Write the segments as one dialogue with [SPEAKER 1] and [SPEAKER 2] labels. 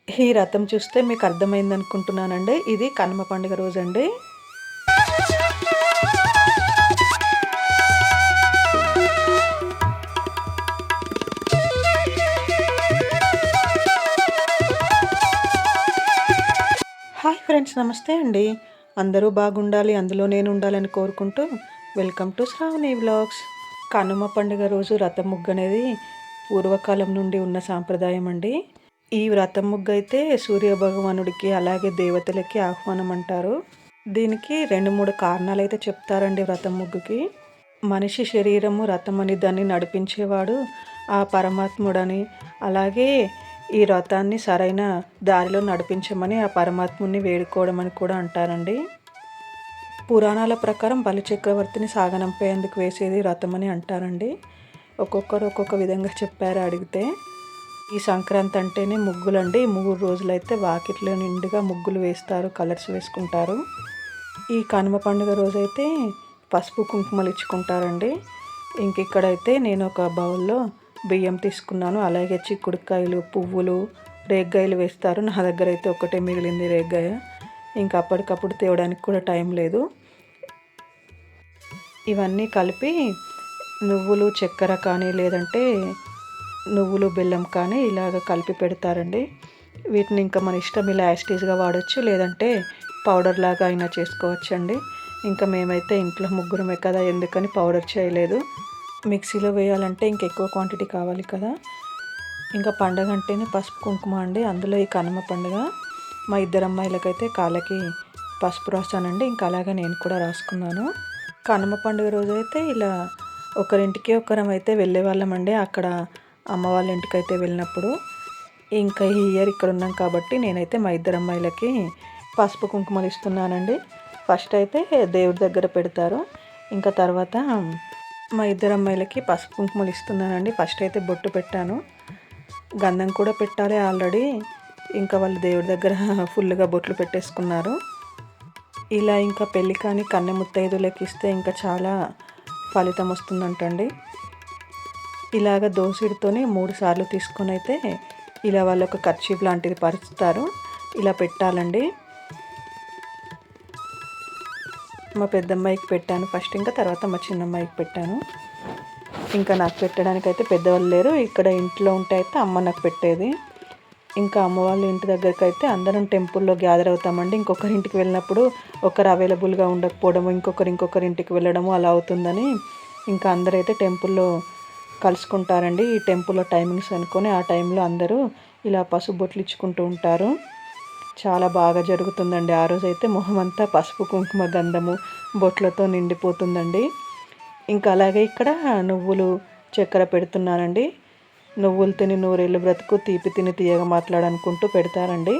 [SPEAKER 1] ఈ రథం చూస్తే మీకు అర్థమైంది అనుకుంటున్నానండి. ఇది కనుమ పండుగ రోజండి. హాయ్ ఫ్రెండ్స్, నమస్తే అండి. అందరూ బాగుండాలి, అందులో నేను ఉండాలని కోరుకుంటూ welcome to Shravani vlogs. Kanuma పండుగ రోజు రథం ముగ్గు అనేది పూర్వకాలం నుండి ఉన్న సాంప్రదాయం అండి. ఈ వ్రతం ముగ్గు అయితే సూర్యభగవానుడికి అలాగే దేవతలకి ఆహ్వానం అంటారు. దీనికి 2-3 కారణాలు అయితే చెప్తారండి వ్రతం ముగ్గుకి. మనిషి శరీరము రథం అని దాన్ని నడిపించేవాడు ఆ పరమాత్ముడని, అలాగే ఈ రథాన్ని సరైన దారిలో నడిపించమని ఆ పరమాత్ముడిని వేడుకోవడం అని కూడా అంటారండి. పురాణాల ప్రకారం బలిచక్రవర్తిని సాగనంపేందుకు వేసేది రథం అని అంటారండి. ఒక్కొక్కరు ఒక్కొక్క విధంగా చెప్పారు అడిగితే. ఈ సంక్రాంతి అంటేనే ముగ్గులండి. 3 రోజులైతే వాకిట్లో నిండుగా ముగ్గులు వేస్తారు, కలర్స్ వేసుకుంటారు. ఈ కనుమ పండుగ రోజైతే పసుపు కుంకుమలు ఇచ్చుకుంటారండి. ఇక్కడైతే నేను ఒక బౌల్లో బియ్యం తీసుకున్నాను, అలాగే చిక్కుడుకాయలు, పువ్వులు, రేగ్గాయలు వేస్తారు. నా దగ్గర అయితే ఒకటే మిగిలింది రేగ్గాయ. అప్పటికప్పుడు తేవడానికి కూడా టైం లేదు. ఇవన్నీ కలిపి నువ్వులు, చక్కెర కానీ లేదంటే నువ్వులు, బెల్లం కానీ ఇలాగ కలిపి పెడతారండి. వీటిని మన ఇష్టం ఇలా యాస్టీస్గా వాడచ్చు, లేదంటే పౌడర్ లాగా అయినా చేసుకోవచ్చండి. మేమైతే ఇంట్లో ముగ్గురమే కదా, ఎందుకని పౌడర్ చేయలేదు. మిక్సీలో వేయాలంటే ఎక్కువ క్వాంటిటీ కావాలి కదా. పండగ అంటేనే పసుపు కుంకుమ అండి. అందులో ఈ కనుమ పండుగ మా 2 అమ్మాయిలకైతే కాళ్ళకి పసుపు రాసానండి. అలాగే నేను కూడా రాసుకున్నాను. కనుమ పండుగ రోజు అయితే ఇలా ఒకరింటికి ఒకరం అయితే వెళ్ళేవాళ్ళమండి. అక్కడ అమ్మ వాళ్ళ ఇంటికైతే వెళ్ళినప్పుడు ఈ ఇయర్ ఇక్కడ ఉన్నాం కాబట్టి నేనైతే మా 2 అమ్మాయిలకి పసుపు కుంకుమలు ఇస్తున్నానండి. ఫస్ట్ అయితే దేవుడి దగ్గర పెడతారు. తర్వాత మా 2 అమ్మాయిలకి పసుపు కుంకుమలు ఇస్తున్నానండి. ఫస్ట్ అయితే బొట్టు పెట్టాను, గంధం కూడా పెట్టాలి ఆల్రెడీ. వాళ్ళు దేవుడి దగ్గర ఫుల్గా బొట్లు పెట్టేసుకున్నారు. ఇలా పెళ్ళి కానీ కన్నె ముత్తైదులకి ఇస్తే చాలా ఫలితం వస్తుందంటండి. ఇలాగ దోసిడితోనే 3 సార్లు తీసుకొని అయితే ఇలా వాళ్ళు ఒక కర్చీఫ్ లాంటిది పరుస్తారు. ఇలా పెట్టాలండి. మా పెద్దమ్మాయికి పెట్టాను ఫస్ట్, తర్వాత మా చిన్నమ్మాయికి పెట్టాను. నాకు పెట్టడానికి అయితే పెద్దవాళ్ళు లేరు. ఇక్కడ ఇంట్లో ఉంటే అయితే అమ్మ నాకు పెట్టేది. అమ్మ వాళ్ళ ఇంటి దగ్గరికి అయితే అందరం టెంపుల్లో గ్యాదర్ అవుతామండి. ఇంకొకరింటికి వెళ్ళినప్పుడు ఒకరు అవైలబుల్గా ఉండకపోవడము, ఇంకొకరి ఇంటికి వెళ్ళడము అలా అవుతుందని అందరైతే టెంపుల్లో కలుసుకుంటారండి. ఈ టెంపుల్లో టైమింగ్స్ అనుకొని ఆ టైంలో అందరూ ఇలా పసుపు బొట్లు ఇచ్చుకుంటూ ఉంటారు. చాలా బాగా జరుగుతుందండి. ఆ రోజైతే మొహం అంతా పసుపు, కుంకుమ, గంధము, బొట్లతో నిండిపోతుందండి. అలాగే ఇక్కడ నువ్వులు, చక్కెర పెడుతున్నానండి. నువ్వులు తిని నూరేళ్ళు బ్రతుకు, తీపి తిని తీయగా మాట్లాడనుకుంటూ పెడతారండి.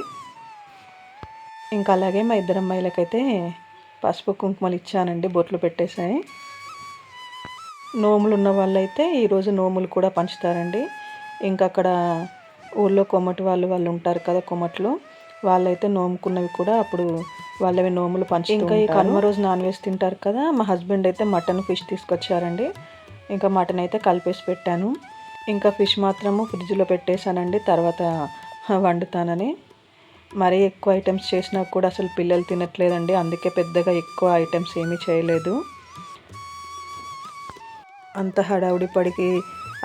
[SPEAKER 1] అలాగే మా 2 అమ్మాయిలకైతే పసుపు కుంకుమలు ఇచ్చానండి, బొట్లు పెట్టేశాయి. నోములు ఉన్న వాళ్ళైతే ఈరోజు నోములు కూడా పంచుతారండి. అక్కడ ఊళ్ళో కొమ్మటి వాళ్ళు ఉంటారు కదా, కొమ్మట్లు వాళ్ళైతే నోముకున్నవి కూడా అప్పుడు వాళ్ళవి నోములు పంచుతూ ఈ కనుమ రోజు నాన్ వెజ్ తింటారు కదా. మా హస్బెండ్ అయితే మటన్, ఫిష్ తీసుకొచ్చారండి. మటన్ అయితే కలిపేసి పెట్టాను. ఫిష్ మాత్రము ఫ్రిడ్జ్లో పెట్టేశానండి, తర్వాత వండుతానని. మరీ ఎక్కువ ఐటమ్స్ చేసినా కూడా అసలు పిల్లలు తినట్లేదండి. అందుకే పెద్దగా ఎక్కువ ఐటమ్స్ ఏమీ చేయలేదు. అంత హడావుడి పడికి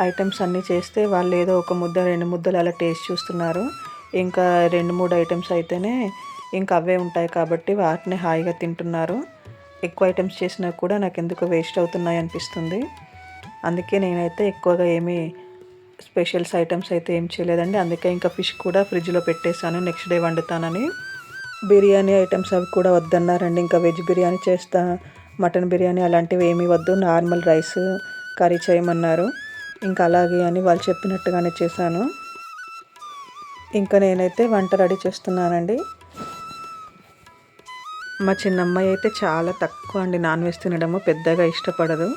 [SPEAKER 1] ఐటమ్స్ అన్నీ చేస్తే వాళ్ళు ఏదో ఒక ముద్ద 2 ముద్దలు అలా టేస్ట్ చూస్తున్నారు. 2-3 ఐటమ్స్ అయితేనే అవే ఉంటాయి కాబట్టి వాటిని హాయిగా తింటున్నారు. ఎక్కువ ఐటమ్స్ చేసినా కూడా నాకు ఎందుకు వేస్ట్ అవుతున్నాయి అనిపిస్తుంది. అందుకే నేనైతే ఎక్కువగా ఏమీ స్పెషల్స్ ఐటమ్స్ అయితే ఏం చేయలేదండి. అందుకే ఫిష్ కూడా ఫ్రిడ్జ్లో పెట్టేశాను, నెక్స్ట్ డే వండుతానని. బిర్యానీ ఐటమ్స్ అవి కూడా వద్దన్నారండి. వెజ్ బిర్యానీ చేస్తా, మటన్ బిర్యానీ అలాంటివి ఏమీ వద్దు, నార్మల్ రైస్ కర్రీ చేయమన్నారు. అలాగే అని వాళ్ళు చెప్పినట్టుగానే చేశాను. నేనైతే వంట రెడీ చేస్తున్నానండి. మా చిన్నమ్మాయి అయితే చాలా తక్కువ అండి నాన్ వెజ్ తినడము, పెద్దగా ఇష్టపడదు.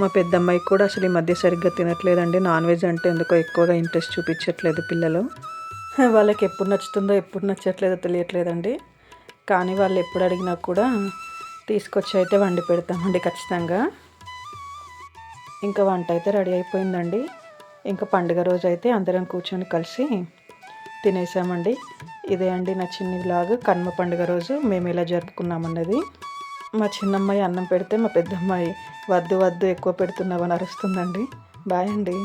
[SPEAKER 1] మా పెద్దమ్మాయి కూడా అసలు ఈ మధ్య సరిగ్గా తినట్లేదండి. నాన్ వెజ్ అంటే ఎందుకో ఎక్కువగా ఇంట్రెస్ట్ చూపించట్లేదు పిల్లలు. వాళ్ళకి ఎప్పుడు నచ్చుతుందో ఎప్పుడు నచ్చట్లేదో తెలియట్లేదండి. కానీ వాళ్ళు ఎప్పుడు అడిగినా కూడా తీసుకొచ్చి అయితే వండి పెడతామండి ఖచ్చితంగా. వంట అయితే రెడీ అయిపోయిందండి. పండుగ రోజు అయితే అందరం కూర్చొని కలిసి తినేసామండి. ఇదే అండి నా చిన్ని వ్లాగ్. కనుమ పండుగ రోజు మేము ఎలా జరుపుకున్నామన్నది. మా చిన్నమ్మాయి అన్నం పెడితే మా పెద్దమ్మాయి వద్దు వద్దు ఎక్కువ పెడుతున్నావని అరుస్తుందండి. బాయ్ అండి.